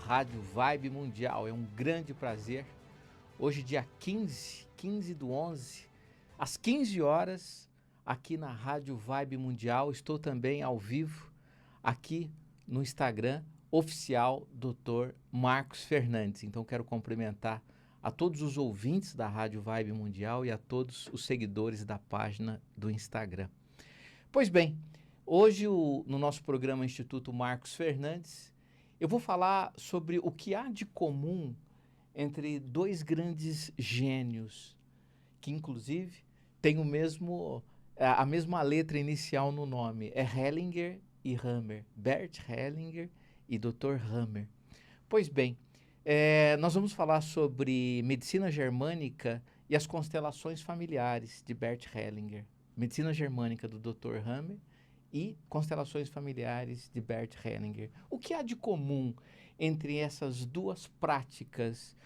Rádio Vibe Mundial. É um grande prazer. Hoje, dia 15/11, às 15 horas, aqui na Rádio Vibe Mundial. Estou também ao vivo aqui no Instagram oficial Dr. Marcos Fernandes. Então, quero cumprimentar a todos os ouvintes da Rádio Vibe Mundial e a todos os seguidores da página do Instagram. Pois bem, hoje no nosso programa Instituto Marcos Fernandes, eu vou falar sobre o que há de comum entre dois grandes gênios, que inclusive têm a mesma letra inicial no nome, é Hellinger e Hammer, Bert Hellinger e Dr. Hammer. Pois bem, nós vamos falar sobre medicina germânica e as constelações familiares de Bert Hellinger, medicina germânica do Dr. Hammer e constelações familiares de Bert Hellinger. O que há de comum entre essas duas práticas,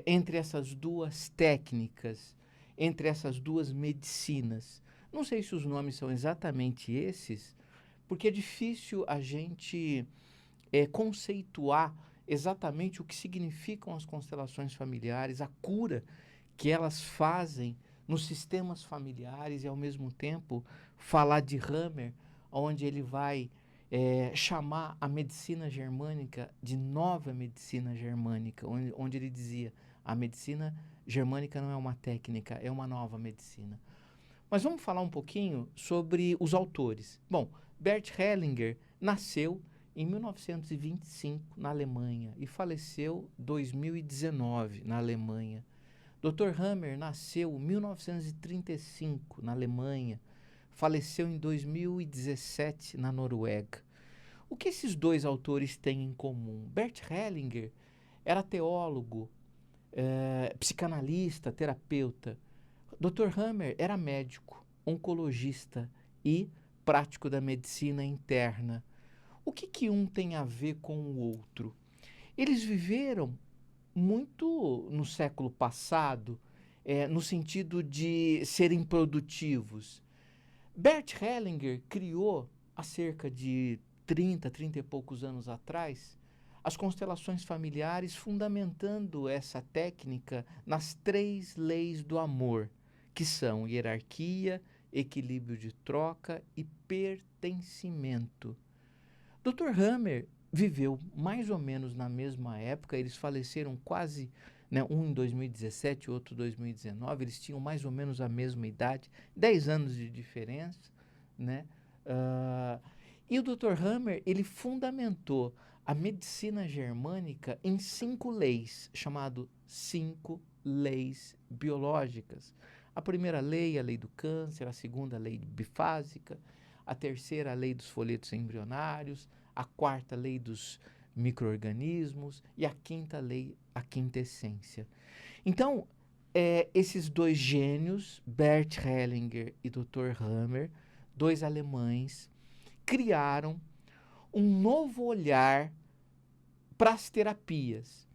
entre essas duas técnicas, entre essas duas medicinas? Não sei se os nomes são exatamente esses, porque é difícil a gente conceituar exatamente o que significam as constelações familiares, a cura que elas fazem nos sistemas familiares e, ao mesmo tempo, falar de Hammer, onde ele vai chamar a medicina germânica de nova medicina germânica, onde ele dizia: a medicina germânica não é uma técnica, é uma nova medicina. Mas vamos falar um pouquinho sobre os autores. Bom, Bert Hellinger nasceu em 1925 na Alemanha e faleceu em 2019 na Alemanha. Dr. Hammer nasceu em 1935 na Alemanha, faleceu em 2017 na Noruega. O que esses dois autores têm em comum? Bert Hellinger era teólogo, psicanalista, terapeuta. Dr. Hammer era médico, oncologista e prático da medicina interna. O que um tem a ver com o outro? Eles viveram muito no século passado, no sentido de serem produtivos. Bert Hellinger criou, há cerca de 30 e poucos anos atrás, as constelações familiares, fundamentando essa técnica nas 3 leis do amor, que são hierarquia, equilíbrio de troca e pertencimento. Dr. Hammer viveu mais ou menos na mesma época, eles faleceram quase, um em 2017, outro em 2019, eles tinham mais ou menos a mesma idade, 10 anos de diferença, e o Dr. Hammer, ele fundamentou a medicina germânica em 5 leis, chamado 5 leis biológicas. A primeira lei, a lei do câncer, a segunda, a lei bifásica, a terceira, a lei dos folhetos embrionários, a quarta, a lei dos micro-organismos e a quinta lei, a quinta essência. Então, esses dois gênios, Bert Hellinger e Dr. Hammer, dois alemães, criaram um novo olhar para as terapias,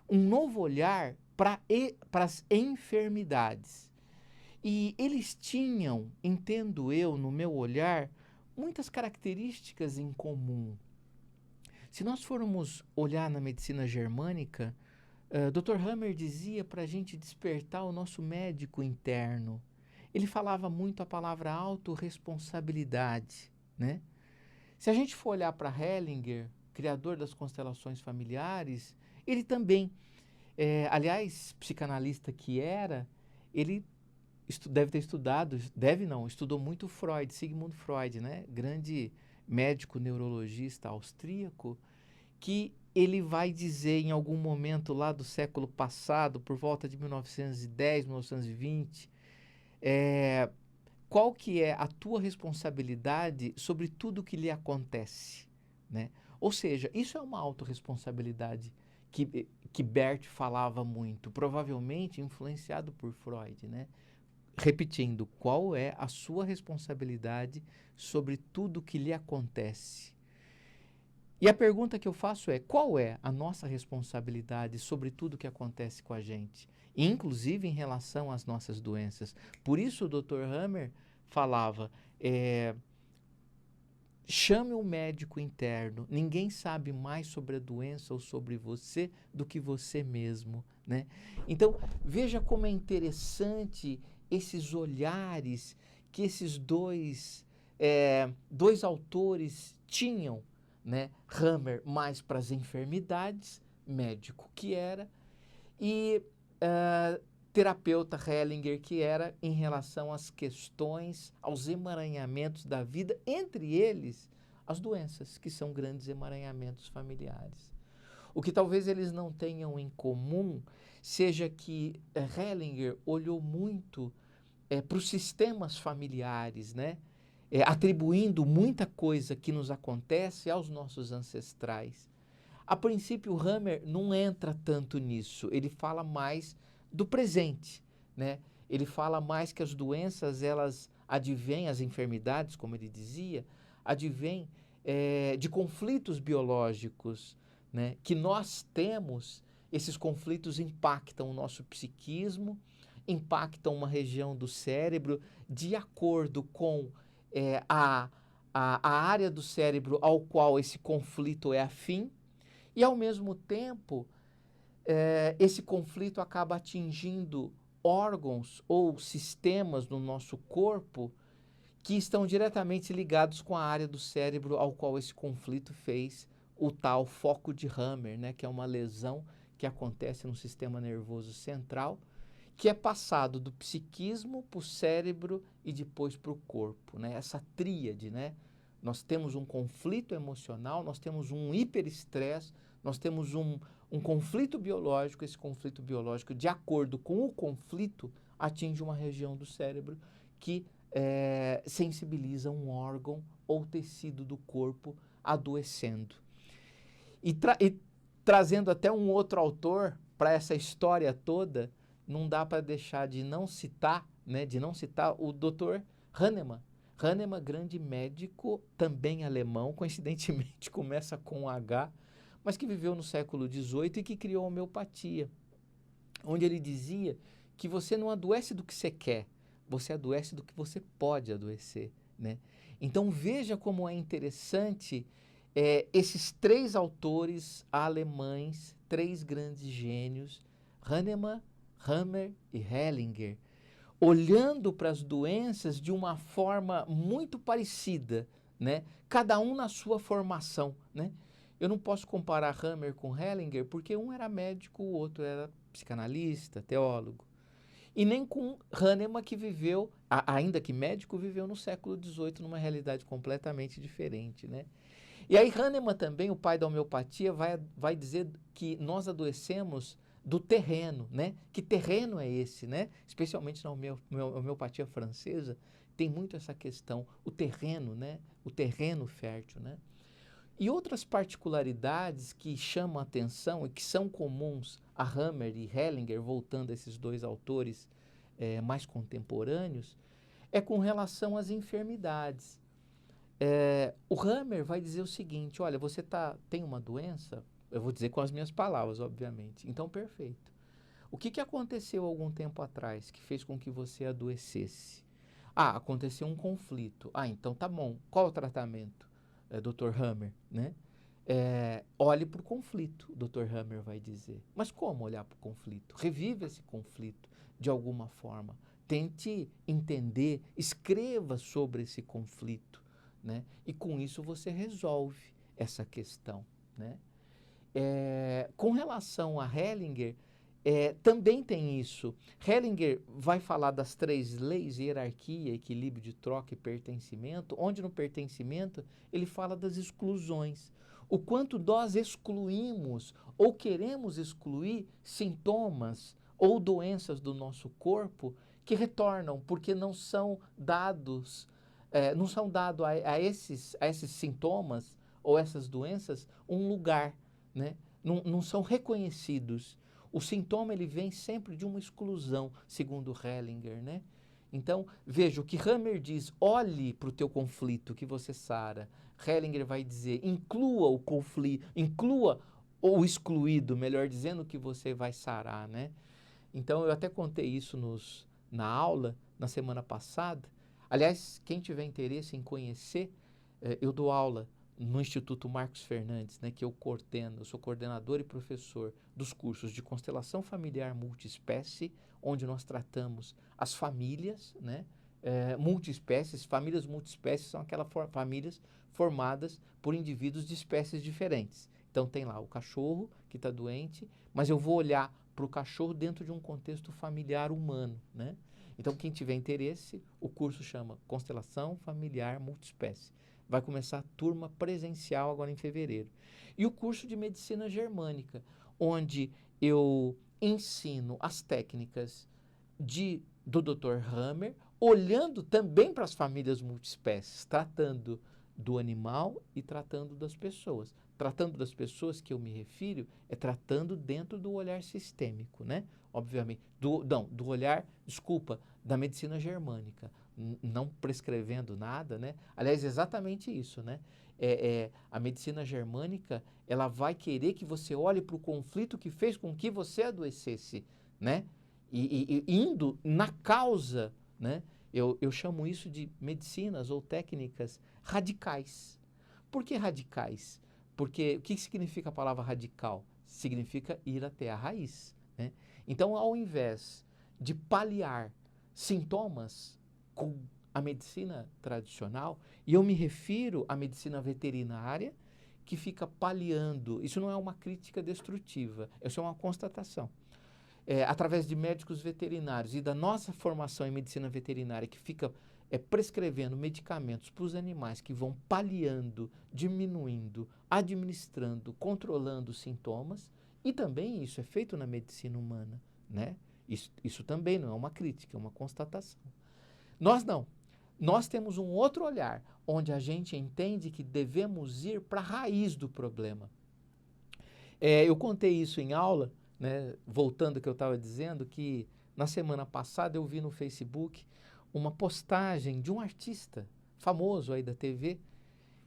um novo olhar para as enfermidades. E eles tinham, entendo eu, no meu olhar, muitas características em comum. Se nós formos olhar na medicina germânica, Dr. Hammer dizia para a gente despertar o nosso médico interno. Ele falava muito a palavra autorresponsabilidade, né? Se a gente for olhar para Hellinger, criador das constelações familiares, ele também, aliás, psicanalista que era, ele deve ter estudado, estudou muito Freud, Sigmund Freud, né? Grande médico neurologista austríaco, que ele vai dizer em algum momento lá do século passado, por volta de 1910, 1920, qual que é a tua responsabilidade sobre tudo que lhe acontece, né? Ou seja, isso é uma autorresponsabilidade que Bert falava muito, provavelmente influenciado por Freud, né? Repetindo, qual é a sua responsabilidade sobre tudo que lhe acontece? E a pergunta que eu faço é, qual é a nossa responsabilidade sobre tudo que acontece com a gente? Inclusive em relação às nossas doenças. Por isso o Dr. Hammer falava, chame um médico interno. Ninguém sabe mais sobre a doença ou sobre você do que você mesmo, né? Então, veja como é interessante esses olhares que esses dois autores tinham, né? Hammer mais para as enfermidades, médico que era, e terapeuta Hellinger, que era em relação às questões, aos emaranhamentos da vida, entre eles as doenças, que são grandes emaranhamentos familiares. O que talvez eles não tenham em comum seja que Hellinger olhou muito para os sistemas familiares, né? Atribuindo muita coisa que nos acontece aos nossos ancestrais. A princípio, o Hammer não entra tanto nisso, ele fala mais do presente, né? Ele fala mais que as doenças, elas advêm, as enfermidades, como ele dizia, advêm de conflitos biológicos, né? Que nós temos, esses conflitos impactam o nosso psiquismo, impactam uma região do cérebro, de acordo com a área do cérebro ao qual esse conflito é afim, e, ao mesmo tempo, esse conflito acaba atingindo órgãos ou sistemas no nosso corpo que estão diretamente ligados com a área do cérebro ao qual esse conflito fez o tal foco de Hammer, né, que é uma lesão que acontece no sistema nervoso central, que é passado do psiquismo para o cérebro e depois para o corpo, né? Essa tríade, né? Nós temos um conflito emocional, nós temos um hiperestresse, nós temos um conflito biológico. Esse conflito biológico, de acordo com o conflito, atinge uma região do cérebro que sensibiliza um órgão ou tecido do corpo adoecendo. E trazendo até um outro autor para essa história toda, não dá para deixar de não citar, né, o Dr. Hahnemann. Hahnemann, grande médico, também alemão, coincidentemente começa com H, mas que viveu no século XVIII e que criou a homeopatia, onde ele dizia que você não adoece do que você quer, você adoece do que você pode adoecer, né? Então veja como é interessante esses três autores alemães, três grandes gênios, Hahnemann, Hammer e Hellinger, olhando para as doenças de uma forma muito parecida, né? Cada um na sua formação, né? Eu não posso comparar Hammer com Hellinger porque um era médico, o outro era psicanalista, teólogo. E nem com Hahnemann, que viveu, ainda que médico, viveu no século XVIII numa realidade completamente diferente, né? E aí Hahnemann também, o pai da homeopatia, vai dizer que nós adoecemos do terreno, né? Que terreno é esse, né? Especialmente na homeopatia francesa, tem muito essa questão, o terreno, né? O terreno fértil, né? E outras particularidades que chamam a atenção e que são comuns a Hammer e Hellinger, voltando a esses dois autores mais contemporâneos, é com relação às enfermidades. O Hammer vai dizer o seguinte: olha, você tem uma doença, eu vou dizer com as minhas palavras, obviamente, então perfeito. O que aconteceu algum tempo atrás que fez com que você adoecesse? Aconteceu um conflito. Então tá bom. Qual o tratamento, Dr. Hammer, né? Olhe para o conflito, o Dr. Hammer vai dizer. Mas como olhar para o conflito? Reviva esse conflito de alguma forma. Tente entender, escreva sobre esse conflito, né? E com isso você resolve essa questão, né? Com relação a Hellinger, também tem isso. Hellinger vai falar das três leis: hierarquia, equilíbrio de troca e pertencimento, onde no pertencimento ele fala das exclusões. O quanto nós excluímos ou queremos excluir sintomas ou doenças do nosso corpo que retornam, porque não são dados, não são dados a esses sintomas ou essas doenças um lugar, né? Não são reconhecidos. O sintoma ele vem sempre de uma exclusão, segundo Hellinger, né? Então, veja, o que Hammer diz: olhe para o teu conflito que você sara. Hellinger vai dizer: inclua o conflito, inclua o excluído, melhor dizendo, que você vai sarar, né? Então, eu até contei isso na aula, na semana passada. Aliás, quem tiver interesse em conhecer, eu dou aula no Instituto Marcos Fernandes, né, que eu coordeno, eu sou coordenador e professor dos cursos de constelação familiar multiespécie, onde nós tratamos as famílias, né, multiespécies. Famílias multiespécies são aquelas famílias formadas por indivíduos de espécies diferentes. Então tem lá o cachorro que está doente, mas eu vou olhar para o cachorro dentro de um contexto familiar humano, né? Então quem tiver interesse, o curso chama Constelação Familiar Multiespécie. Vai começar a turma presencial agora em fevereiro. E o curso de Medicina Germânica, onde eu ensino as técnicas do Dr. Hammer, olhando também para as famílias multiespécies, tratando do animal e tratando das pessoas. Tratando das pessoas que eu me refiro é tratando dentro do olhar sistêmico, né? Obviamente, do olhar, desculpa, da medicina germânica, não prescrevendo nada, né? Aliás, exatamente isso, né? A medicina germânica, ela vai querer que você olhe para o conflito que fez com que você adoecesse, né? E indo na causa, né? Eu chamo isso de medicinas ou técnicas radicais. Por que radicais? Porque o que significa a palavra radical? Significa ir até a raiz, né? Então, ao invés de paliar sintomas com a medicina tradicional, e eu me refiro à medicina veterinária, que fica paliando, isso não é uma crítica destrutiva, isso é uma constatação. Através de médicos veterinários e da nossa formação em medicina veterinária, que fica prescrevendo medicamentos para os animais que vão paliando, diminuindo, administrando, controlando os sintomas, e também isso é feito na medicina humana, né? Isso também não é uma crítica, é uma constatação. Nós não. Nós temos um outro olhar, onde a gente entende que devemos ir para a raiz do problema. Eu contei isso em aula, né, voltando ao que eu estava dizendo, que na semana passada eu vi no Facebook uma postagem de um artista famoso aí da TV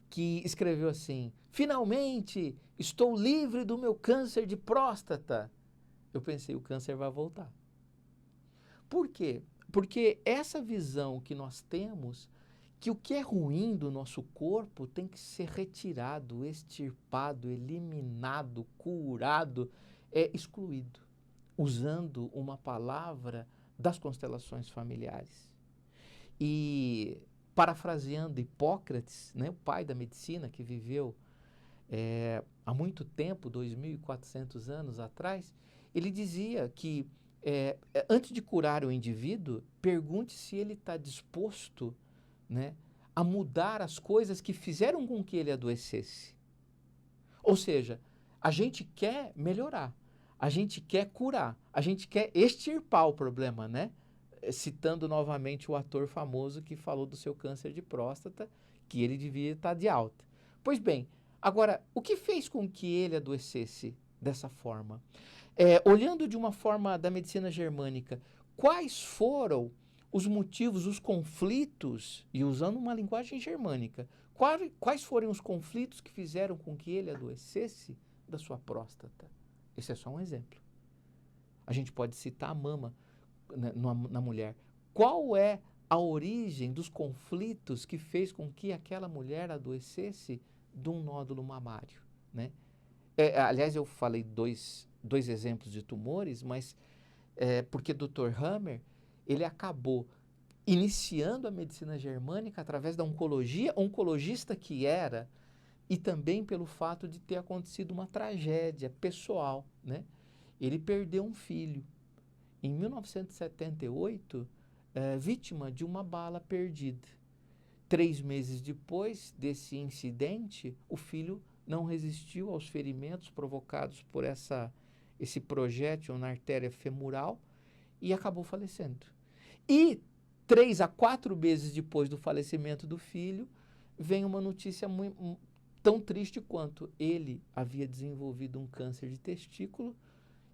que escreveu assim: finalmente estou livre do meu câncer de próstata. Eu pensei, o câncer vai voltar. Por quê? Porque essa visão que nós temos, que o que é ruim do nosso corpo tem que ser retirado, extirpado, eliminado, curado, excluído, usando uma palavra das constelações familiares. E, parafraseando Hipócrates, né, o pai da medicina, que viveu há muito tempo, 2.400 anos atrás, ele dizia que antes de curar o indivíduo, pergunte se ele está disposto, né, a mudar as coisas que fizeram com que ele adoecesse. Ou seja, a gente quer melhorar, a gente quer curar, a gente quer extirpar o problema, né? Citando novamente o ator famoso que falou do seu câncer de próstata, que ele devia estar de alta. Pois bem, agora, o que fez com que ele adoecesse dessa forma? Olhando de uma forma da medicina germânica, quais foram os motivos, os conflitos, e usando uma linguagem germânica, quais foram os conflitos que fizeram com que ele adoecesse da sua próstata? Esse é só um exemplo. A gente pode citar a mama na mulher. Qual é a origem dos conflitos que fez com que aquela mulher adoecesse de um nódulo mamário, né? Aliás, eu falei dois exemplos de tumores, mas porque Dr. Hammer, ele acabou iniciando a medicina germânica através da oncologia, oncologista que era, e também pelo fato de ter acontecido uma tragédia pessoal, né? Ele perdeu um filho em 1978, vítima de uma bala perdida. 3 meses depois desse incidente, o filho não resistiu aos ferimentos provocados por esse projétil na artéria femoral e acabou falecendo. E 3 a 4 meses depois do falecimento do filho, vem uma notícia tão triste quanto: ele havia desenvolvido um câncer de testículo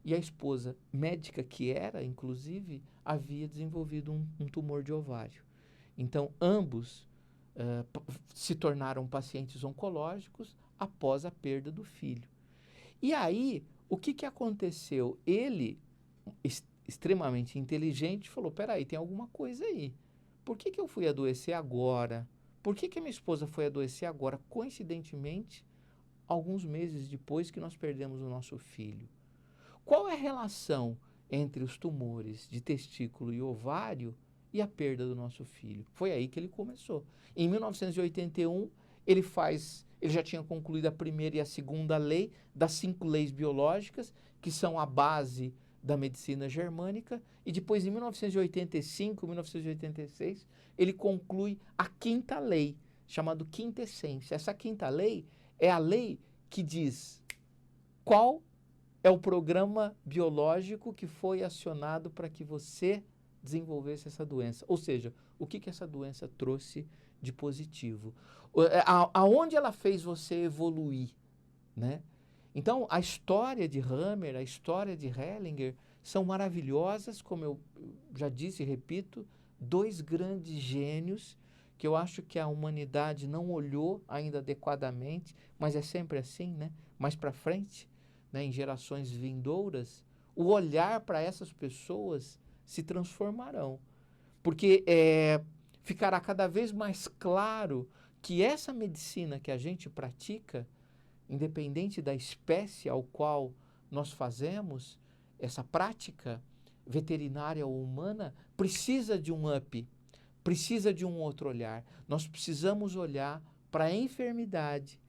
e a esposa, médica que era, inclusive, havia desenvolvido um tumor de ovário. Então, ambos se tornaram pacientes oncológicos após a perda do filho. E aí, o que aconteceu? Ele, extremamente inteligente, falou: peraí, tem alguma coisa aí. Por que eu fui adoecer agora? Por que que a minha esposa foi adoecer agora, coincidentemente, alguns meses depois que nós perdemos o nosso filho? Qual é a relação entre os tumores de testículo e ovário e a perda do nosso filho? Foi aí que ele começou. Em 1981, ele já tinha concluído a primeira e a segunda lei das 5 leis biológicas, que são a base da medicina germânica, e depois, em 1985, 1986, ele conclui a 5ª lei, chamada quintessência. Essa 5ª lei é a lei que diz qual é o programa biológico que foi acionado para que você desenvolvesse essa doença. Ou seja, o que essa doença trouxe de positivo. Aonde ela fez você evoluir, né? Então, a história de Hammer, a história de Hellinger são maravilhosas, como eu já disse e repito, 2 grandes gênios que eu acho que a humanidade não olhou ainda adequadamente, mas é sempre assim, né? Mais para frente, né, em gerações vindouras, o olhar para essas pessoas se transformarão. Porque ficará cada vez mais claro que essa medicina que a gente pratica, independente da espécie ao qual nós fazemos, essa prática veterinária ou humana, precisa de um up, precisa de um outro olhar. Nós precisamos olhar para a enfermidade,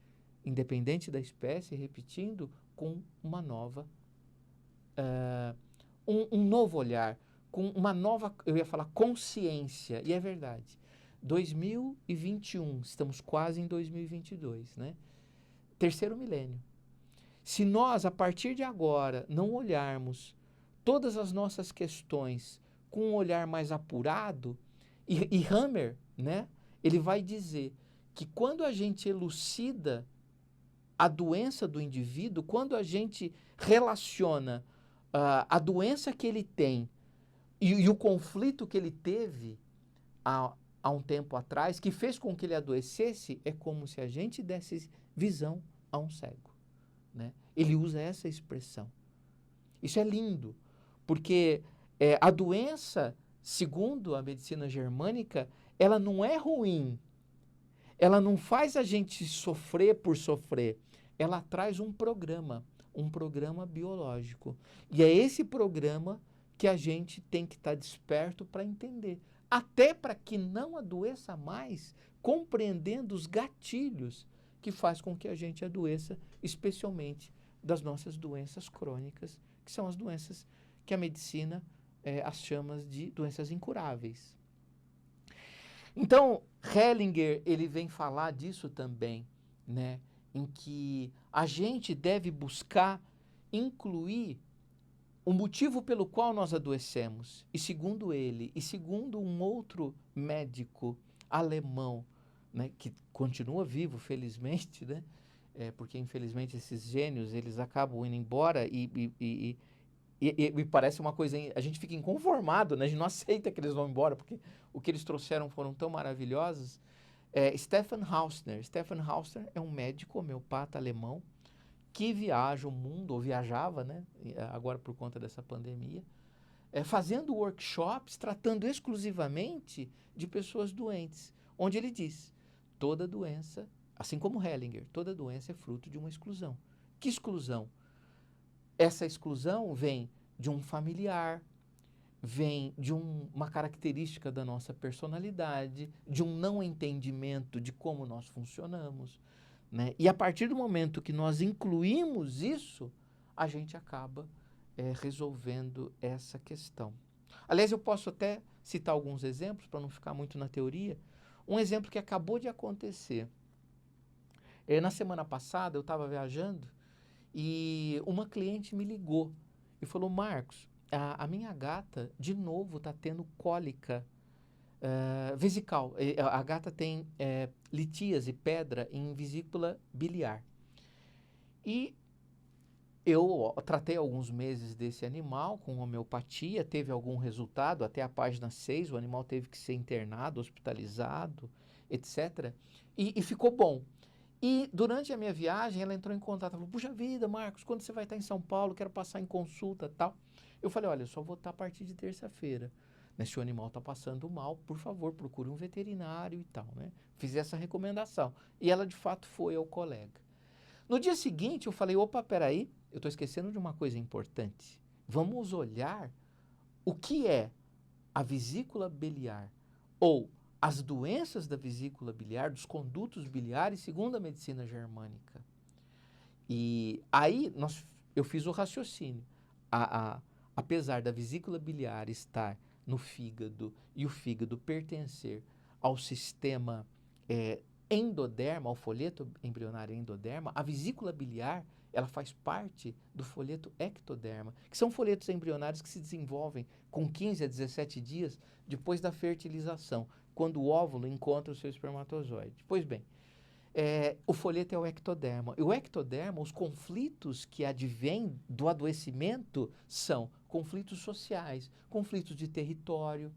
independente da espécie, repetindo, com uma nova, um novo olhar, com uma nova, eu ia falar consciência, e é verdade. 2021, estamos quase em 2022, né? 3º milênio. Se nós, a partir de agora, não olharmos todas as nossas questões com um olhar mais apurado, e Hammer, né, ele vai dizer que quando a gente elucida a doença do indivíduo, quando a gente relaciona a doença que ele tem e o conflito que ele teve há um tempo atrás, que fez com que ele adoecesse, é como se a gente desse visão a um cego, né? Ele usa essa expressão. Isso é lindo, porque a doença, segundo a medicina germânica, ela não é ruim, ela não faz a gente sofrer por sofrer, ela traz um programa biológico. E é esse programa que a gente tem que estar desperto para entender, até para que não adoeça mais, compreendendo os gatilhos que faz com que a gente adoeça, especialmente das nossas doenças crônicas, que são as doenças que a medicina as chama de doenças incuráveis. Então, Hellinger, ele vem falar disso também, né? Em que a gente deve buscar incluir o motivo pelo qual nós adoecemos. E segundo ele, e segundo um outro médico alemão, né, que continua vivo, felizmente, né? Porque infelizmente esses gênios, eles acabam indo embora e parece uma coisa, a gente fica inconformado, né? A gente não aceita que eles vão embora, porque o que eles trouxeram foram tão maravilhosos. Stefan Hausner. Stefan Hausner é um médico homeopata alemão que viaja o mundo, ou viajava, né? Agora por conta dessa pandemia, fazendo workshops, tratando exclusivamente de pessoas doentes, onde ele diz, toda doença, assim como Hellinger, toda doença é fruto de uma exclusão. Que exclusão? Essa exclusão vem de um familiar, vem de uma característica da nossa personalidade, de um não entendimento de como nós funcionamos, né? E a partir do momento que nós incluímos isso, a gente acaba resolvendo essa questão. Aliás, eu posso até citar alguns exemplos, para não ficar muito na teoria. Um exemplo que acabou de acontecer. Na semana passada, eu estava viajando e uma cliente me ligou e falou, Marcos, a minha gata, de novo, está tendo cólica vesical. A gata tem litíase, pedra em vesícula biliar. E eu tratei alguns meses desse animal com homeopatia, teve algum resultado, até a página 6, o animal teve que ser internado, hospitalizado, etc. E ficou bom. E durante a minha viagem, ela entrou em contato, falou, puxa vida, Marcos, quando você vai estar em São Paulo, quero passar em consulta e tal. Eu falei, olha, eu só vou estar a partir de terça-feira. Né? Se o animal está passando mal, por favor, procure um veterinário e tal, né? Fiz essa recomendação. E ela, de fato, foi ao colega. No dia seguinte, eu falei, opa, peraí, eu estou esquecendo de uma coisa importante. Vamos olhar o que é a vesícula biliar ou as doenças da vesícula biliar, dos condutos biliares, segundo a medicina germânica. E aí eu fiz o raciocínio. Apesar da vesícula biliar estar no fígado e o fígado pertencer ao sistema endoderma, ao folheto embrionário endoderma, a vesícula biliar ela faz parte do folheto ectoderma, que são folhetos embrionários que se desenvolvem com 15 a 17 dias depois da fertilização, quando o óvulo encontra o seu espermatozoide. Pois bem, o folheto é o ectoderma. E o ectoderma, os conflitos que advêm do adoecimento são conflitos sociais, conflitos de território,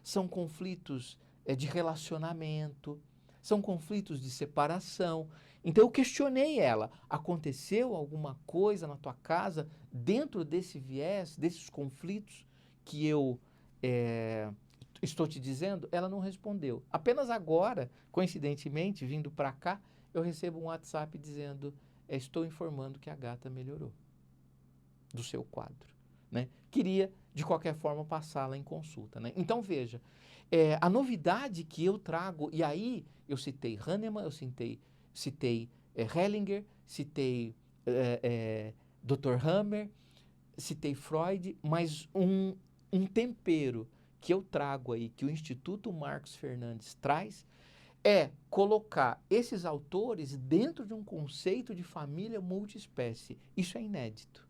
são conflitos de relacionamento, são conflitos de separação. Então eu questionei ela, aconteceu alguma coisa na tua casa dentro desse viés, desses conflitos que eu estou te dizendo? Ela não respondeu. Apenas agora, coincidentemente, vindo para cá, eu recebo um WhatsApp dizendo, estou informando que a gata melhorou do seu quadro. Né? Queria, de qualquer forma, passá-la em consulta. Né? Então, veja, a novidade que eu trago, e aí eu citei Hahnemann, eu citei Hellinger, citei Dr. Hammer, citei Freud, mas um tempero que eu trago aí, que o Instituto Marcos Fernandes traz, é colocar esses autores dentro de um conceito de família multiespécie. Isso é inédito.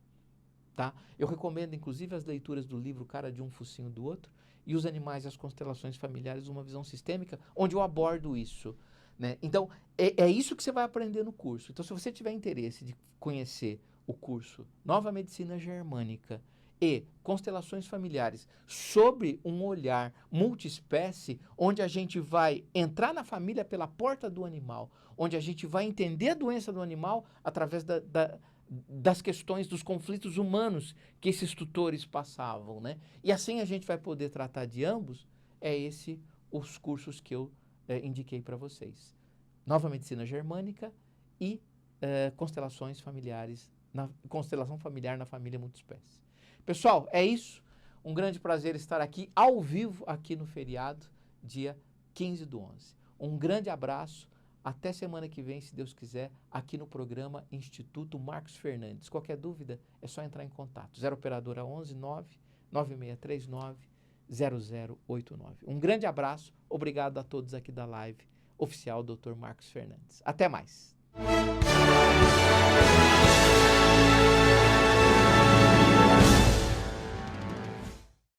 Tá? Eu recomendo, inclusive, as leituras do livro Cara de um, Focinho do Outro e Os Animais e as Constelações Familiares, uma visão sistêmica, onde eu abordo isso. Né? Então, é isso que você vai aprender no curso. Então, se você tiver interesse de conhecer o curso Nova Medicina Germânica e Constelações Familiares sobre um olhar multiespécie, onde a gente vai entrar na família pela porta do animal, onde a gente vai entender a doença do animal através das questões dos conflitos humanos que esses tutores passavam, né? E assim a gente vai poder tratar de ambos, os cursos que eu indiquei para vocês. Nova Medicina Germânica e Constelações Familiares, Constelação Familiar na Família Multiespécie. Pessoal, é isso. Um grande prazer estar aqui, ao vivo, aqui no feriado, dia 15/11. Um grande abraço. Até semana que vem, se Deus quiser, aqui no programa Instituto Marcos Fernandes. Qualquer dúvida, é só entrar em contato. 0 operadora 11 9 9639 0089. Um grande abraço. Obrigado a todos aqui da live oficial Dr. Marcos Fernandes. Até mais.